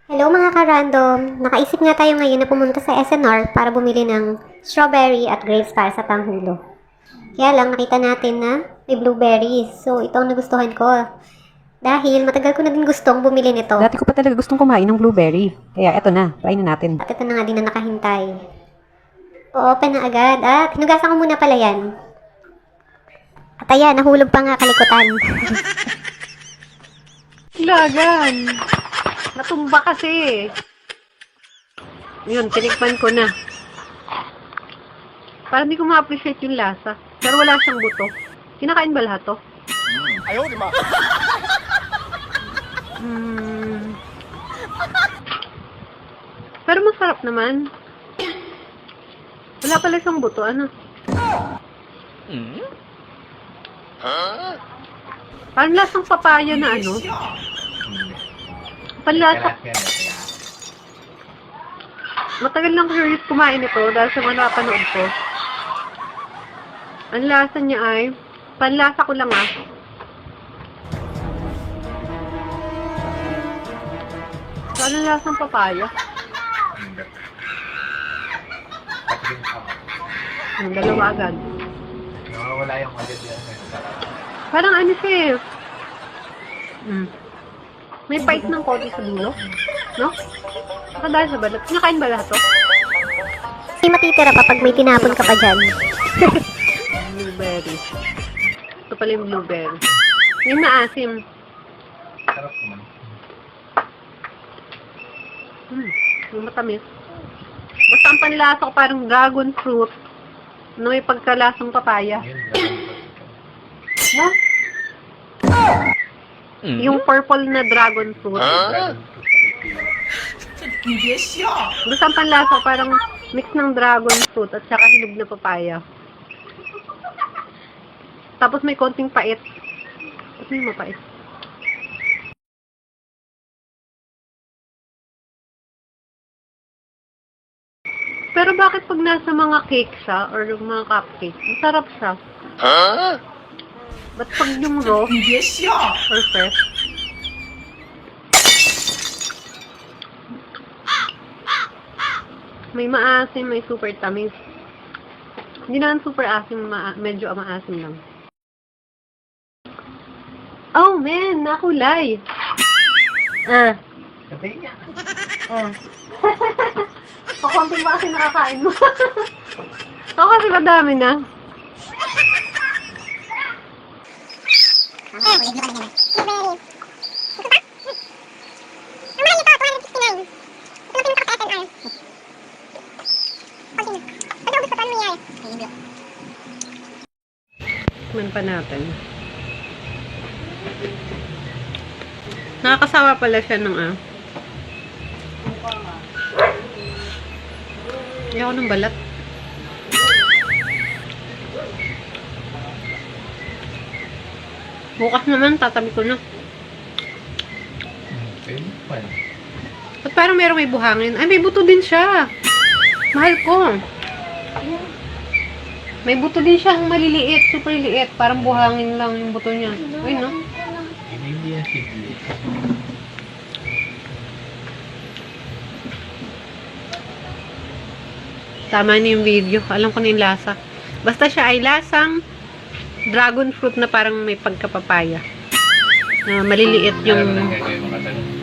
Hello mga ka-random! Nakaisip nga tayo ngayon na pumunta sa SNR para bumili ng strawberry at grapes para sa panghulo. Kaya lang nakita natin na may blueberries. So ito ang nagustuhan ko. Dahil matagal ko na din gustong bumili nito. Dati ko pa talaga gustong kumain ng blueberry. Kaya eto na, try na natin. At ito na nga din na nakahintay. O-open na agad. At hinugasan ko muna pala yan. At ayan, nahulog pa nga kalikutan. Lagan! Natumba kasi. Yun, tinikman ko na. Parang hindi ko ma-appreciate yung lasa. Pero wala siyang buto. Kinakain ba lahat to? Ayaw, di ba? Pero masarap naman. Wala pala siyang buto. Ano? Parang lasang papaya na ano. Panlasa. Matagal lang curious kumain ito dahil sa mga napanood ko. Ang lasa niya ay, panlasa ko lang Ano lasang papaya? Ang dalawa agad. Nawawala yung agad yan. Parang ano siya May bite ng konti sa dulo. No? Saka dahil sa balat. Kinakain ba lahat to? Hindi matitira pa pag may tinapon ka pa dyan. Blueberry. Ito pala yung blueberry. May maasim. Sarap naman. Yung matamis. Basta ang panlasa ko parang dragon fruit na may pagkalasang papaya. Yun, No? Yung purple na dragon fruit. Basta ang panlasa ko parang mix ng dragon fruit at saka hinog na papaya. Tapos may konting pait. Tapos may mapait. Pero bakit pag nasa mga cake siya or yung mga cupcake, masarap siya? Ba't pag yung raw or fresh? May maasim, may super tamis. Hindi naman super asim, medyo maasim lang. Oh man, nakulay! Katay niya. Pakunting ba kasi nakakain mo? Ako kasi madami na. Tikman pa natin. Nakakasawa pala siya ng Ayaw ng balat. Bukas naman, tatabi ko na. Okay, fine. At parang merong may buhangin. Ay, may buto din siya. Mahal ko. May buto din siya, maliliit, super liit. Parang buhangin lang yung buto niya. Uy, no? Hindi yan simple. Tama na yung video. Alam ko na yung lasa. Basta siya ay lasang dragon fruit na parang may pagkapapaya. Na maliliit yung... Alam mo na gagawin mo ka talaga.